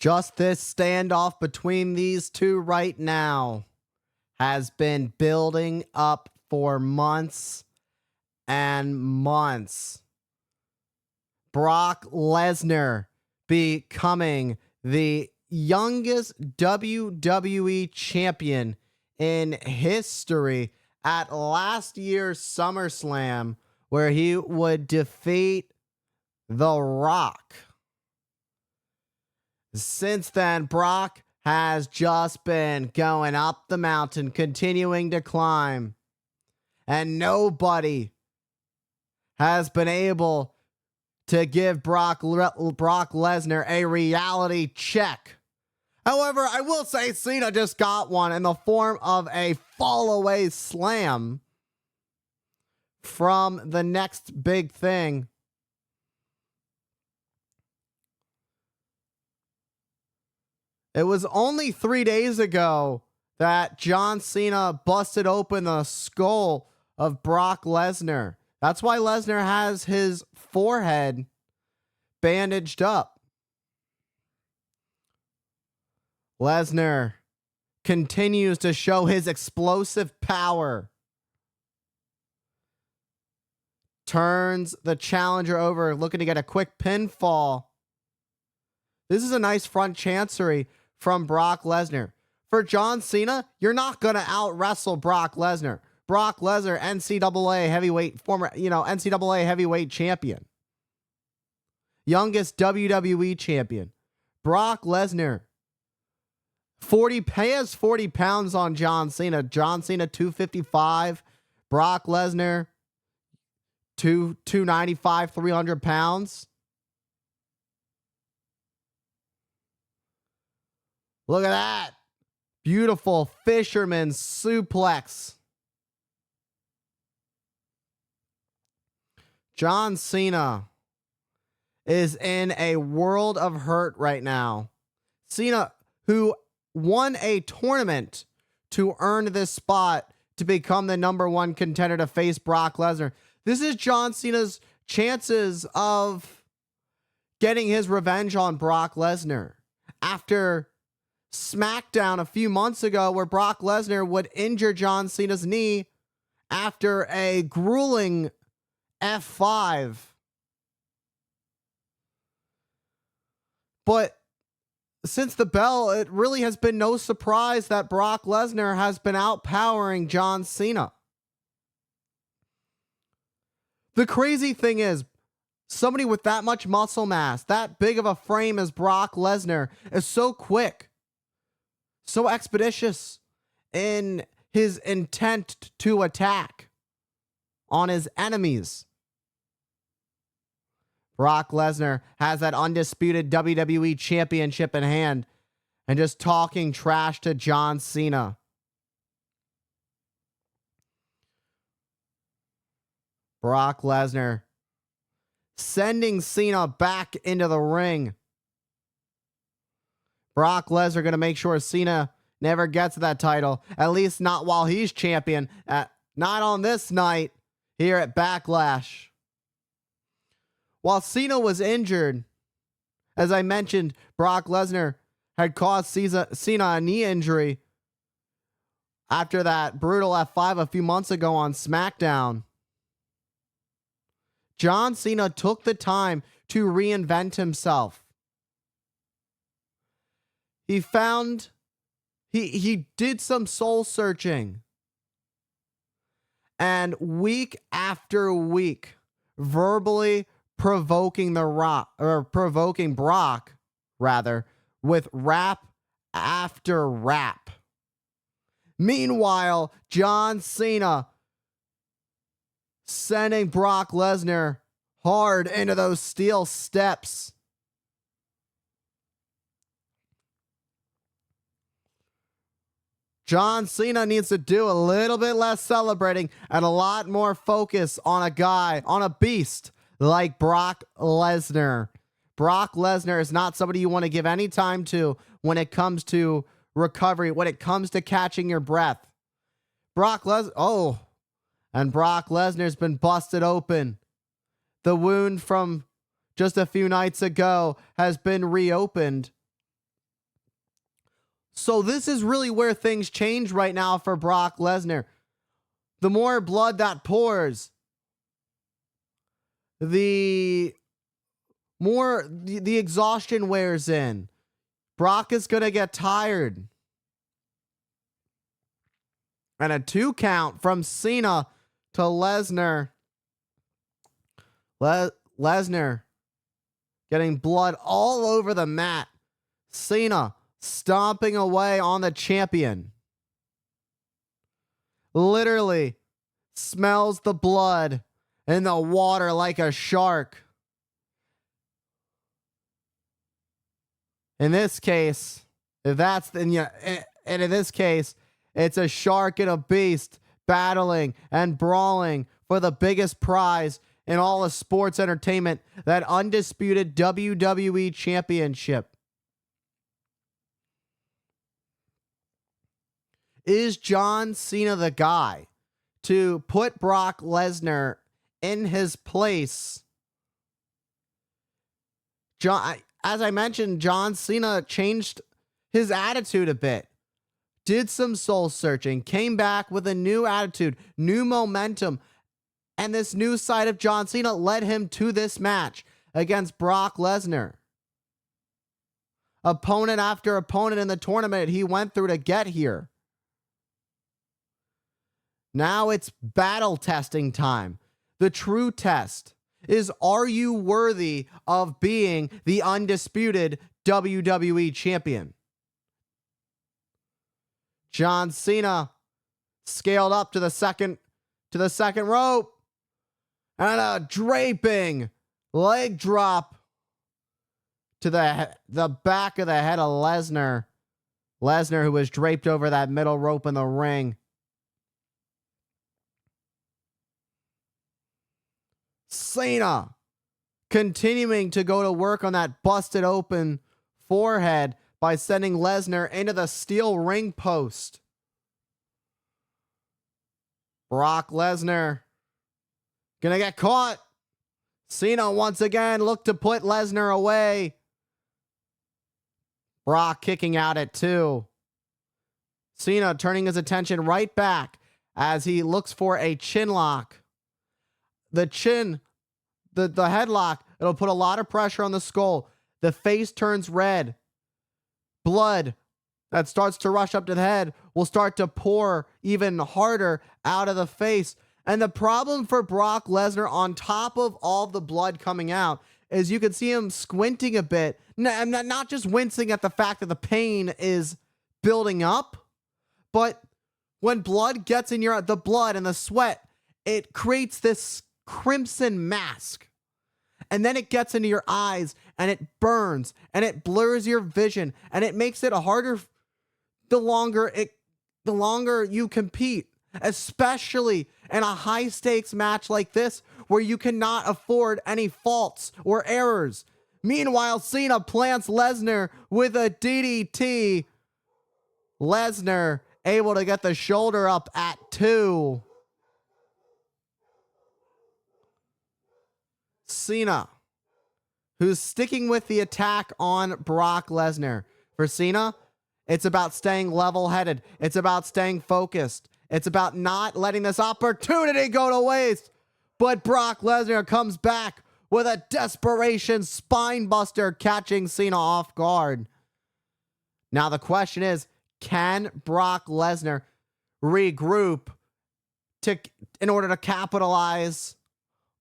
Just this standoff between these two right now has been building up for months and months. Brock Lesnar becoming the youngest WWE champion in history at last year's SummerSlam, where he would defeat The Rock. Since then, Brock has just been going up the mountain, continuing to climb, and nobody has been able to give Brock Lesnar a reality check. However, I will say Cena just got one in the form of a fall-away slam from the next big thing. It was only 3 days ago that John Cena busted open the skull of Brock Lesnar. That's why Lesnar has his forehead bandaged up. Lesnar continues to show his explosive power. Turns the challenger over, looking to get a quick pinfall. This is a nice front chancery from Brock Lesnar. For John Cena, you're not going to out-wrestle Brock Lesnar. Brock Lesnar, NCAA heavyweight, former, NCAA heavyweight champion. Youngest WWE champion. Brock Lesnar. He has 40 pounds on John Cena. John Cena, 255. Brock Lesnar, 295, 300 pounds. Look at that. Beautiful fisherman suplex. John Cena is in a world of hurt right now. Cena, who won a tournament to earn this spot to become the #1 contender to face Brock Lesnar. This is John Cena's chances of getting his revenge on Brock Lesnar after SmackDown a few months ago, where Brock Lesnar would injure John Cena's knee after a grueling F5. But since the bell, it really has been no surprise that Brock Lesnar has been outpowering John Cena. The crazy thing is, somebody with that much muscle mass, that big of a frame as Brock Lesnar, is so quick, so expeditious in his intent to attack on his enemies. Brock Lesnar has that undisputed WWE championship in hand and just talking trash to John Cena. Brock Lesnar sending Cena back into the ring. Brock Lesnar going to make sure Cena never gets that title, at least not while he's champion, not on this night here at Backlash. While Cena was injured, as I mentioned, Brock Lesnar had caused Cena a knee injury after that brutal F5 a few months ago on SmackDown. John Cena took the time to reinvent himself. He did some soul searching. And week after week, verbally provoking Brock, with rap after rap. Meanwhile, John Cena sending Brock Lesnar hard into those steel steps. John Cena needs to do a little bit less celebrating and a lot more focus on a beast like Brock Lesnar. Brock Lesnar is not somebody you want to give any time to when it comes to recovery, when it comes to catching your breath. Brock Lesnar's been busted open. The wound from just a few nights ago has been reopened. So this is really where things change right now for Brock Lesnar. The more blood that pours, the more the exhaustion wears in. Brock is going to get tired. And a 2 count from Cena to Lesnar. Lesnar getting blood all over the mat. Cena stomping away on the champion. Literally smells the blood in the water like a shark. In this case, if that's and in this case, it's a shark and a beast battling and brawling for the biggest prize in all of sports entertainment, that undisputed WWE Championship. Is John Cena the guy to put Brock Lesnar in his place? As I mentioned, John Cena changed his attitude a bit. Did some soul searching, came back with a new attitude, new momentum, and this new side of John Cena led him to this match against Brock Lesnar. Opponent after opponent in the tournament he went through to get here. Now it's battle testing time. The true test is, are you worthy of being the undisputed WWE champion? John Cena scaled up to the second rope, and a draping leg drop to the back of the head of Lesnar. Lesnar, who was draped over that middle rope in the ring. Cena continuing to go to work on that busted open forehead by sending Lesnar into the steel ring post. Brock Lesnar gonna get caught. Cena once again looked to put Lesnar away. Brock kicking out at 2. Cena turning his attention right back as he looks for a chin lock. The headlock, it'll put a lot of pressure on the skull. The face turns red. Blood that starts to rush up to the head will start to pour even harder out of the face. And the problem for Brock Lesnar, on top of all the blood coming out, is you can see him squinting a bit. Not just wincing at the fact that the pain is building up, but when blood gets in the blood and the sweat, it creates this crimson mask. And then it gets into your eyes and it burns and it blurs your vision and it makes it harder the longer you compete, especially in a high stakes match like this where you cannot afford any faults or errors. Meanwhile, Cena plants Lesnar with a DDT. Lesnar able to get the shoulder up at 2. Cena, who's sticking with the attack on Brock Lesnar. For Cena, it's about staying level-headed. It's about staying focused. It's about not letting this opportunity go to waste. But Brock Lesnar comes back with a desperation spine buster, catching Cena off guard. Now the question is, can Brock Lesnar regroup in order to capitalize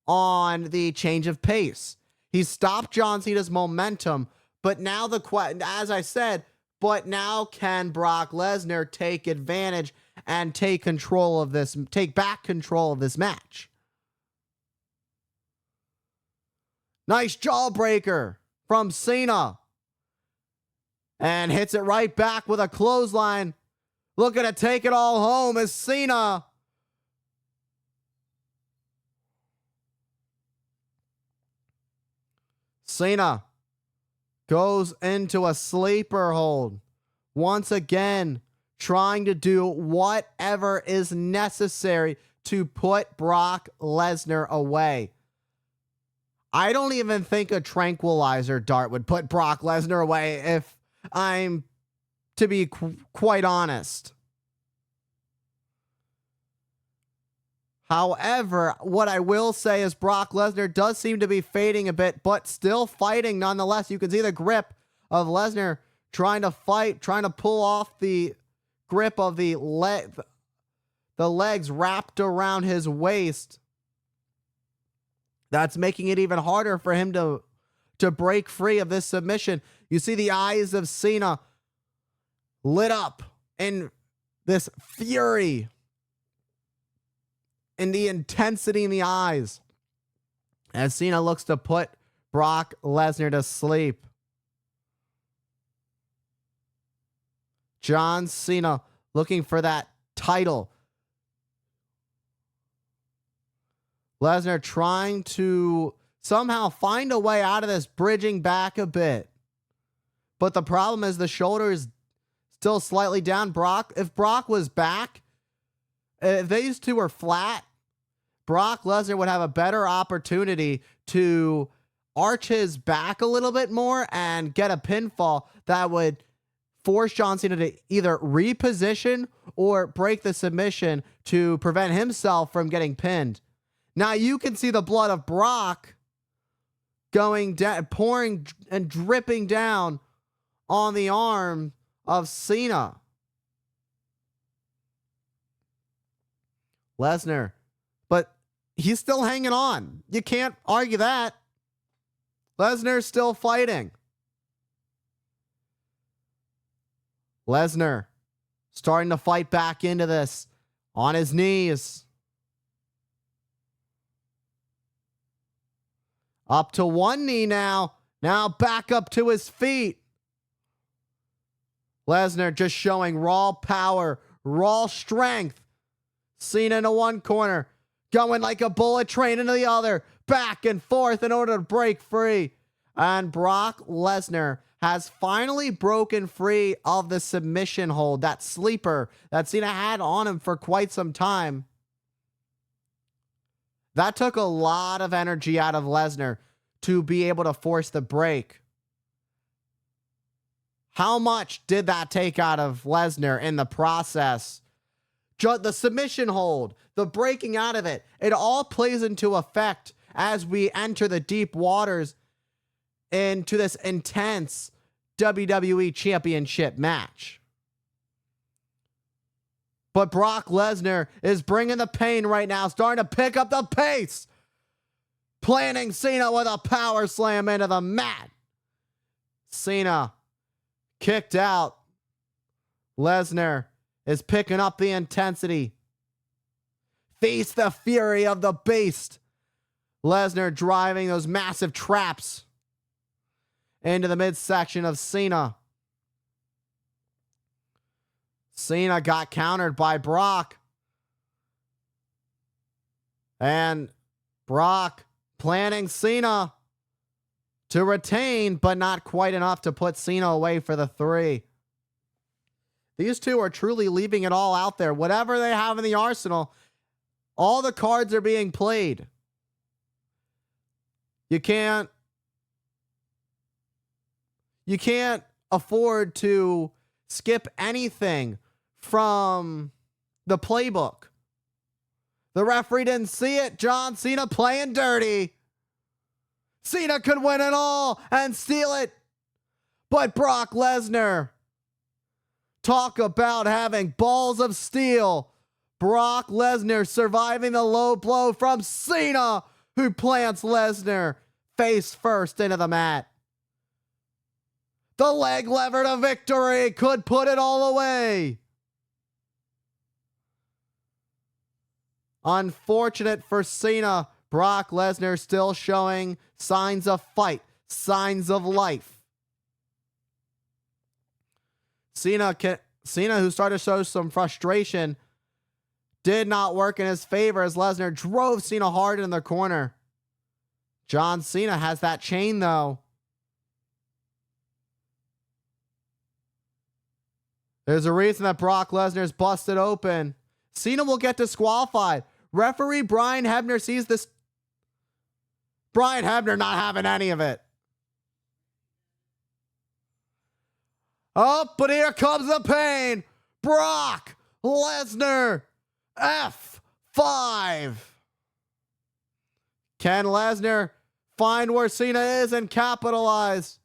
on the change of pace? He stopped John Cena's momentum, but now as I said, but now can Brock Lesnar take advantage and take back control of this match? Nice jawbreaker from Cena. And hits it right back with a clothesline. Looking to take it all home as Cena goes into a sleeper hold. Once again, trying to do whatever is necessary to put Brock Lesnar away. I don't even think a tranquilizer dart would put Brock Lesnar away, if I'm to be quite honest. However, what I will say is Brock Lesnar does seem to be fading a bit, but still fighting nonetheless. You can see the grip of Lesnar trying to fight, trying to pull off the grip of the legs wrapped around his waist. That's making it even harder for him to break free of this submission. You see the eyes of Cena lit up in this fury, in the intensity in the eyes, as Cena looks to put Brock Lesnar to sleep. John Cena looking for that title. Lesnar trying to somehow find a way out of this, bridging back a bit. But the problem is the shoulder is still slightly down. If Brock was back, if these two were flat, Brock Lesnar would have a better opportunity to arch his back a little bit more and get a pinfall that would force John Cena to either reposition or break the submission to prevent himself from getting pinned. Now you can see the blood of Brock going down, pouring and dripping down on the arm of Cena. Lesnar, but he's still hanging on. You can't argue that. Lesnar's still fighting. Lesnar starting to fight back into this on his knees. Up to one knee now. Now back up to his feet. Lesnar just showing raw power, raw strength. Cena into one corner, going like a bullet train into the other, back and forth in order to break free. And Brock Lesnar has finally broken free of the submission hold, that sleeper that Cena had on him for quite some time. That took a lot of energy out of Lesnar to be able to force the break. How much did that take out of Lesnar in the process? The submission hold, the breaking out of it, it all plays into effect as we enter the deep waters into this intense WWE Championship match. But Brock Lesnar is bringing the pain right now, starting to pick up the pace, planting Cena with a power slam into the mat. Cena kicked out. Lesnar is picking up the intensity. Feast the fury of the beast. Lesnar driving those massive traps into the midsection of Cena. Cena got countered by Brock. And Brock planning Cena to retain, but not quite enough to put Cena away for the 3. These two are truly leaving it all out there. Whatever they have in the arsenal, all the cards are being played. You can't afford to skip anything from the playbook. The referee didn't see it. John Cena playing dirty. Cena could win it all and steal it. But Brock Lesnar, talk about having balls of steel. Brock Lesnar surviving the low blow from Cena, who plants Lesnar face first into the mat. The leg lever to victory could put it all away. Unfortunate for Cena, Brock Lesnar still showing signs of fight, signs of life. Cena, who started to show some frustration, did not work in his favor as Lesnar drove Cena hard in the corner. John Cena has that chain, though. There's a reason that Brock Lesnar's busted open. Cena will get disqualified. Referee Brian Hebner sees this. Brian Hebner not having any of it. Oh, but here comes the pain. Brock Lesnar, F5. Can Lesnar find where Cena is and capitalize?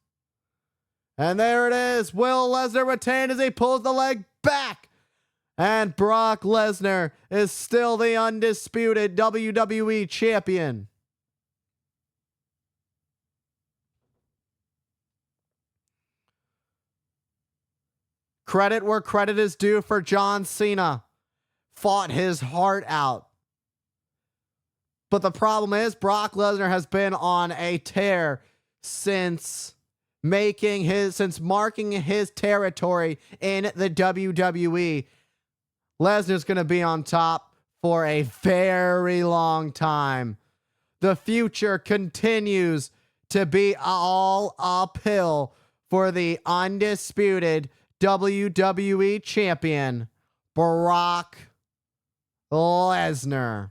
And there it is. Will Lesnar retain as he pulls the leg back? And Brock Lesnar is still the undisputed WWE champion. Credit where credit is due for John Cena. Fought his heart out. But the problem is Brock Lesnar has been on a tear since marking his territory in the WWE. Lesnar's going to be on top for a very long time. The future continues to be all uphill for the undisputed WWE champion, Brock Lesnar.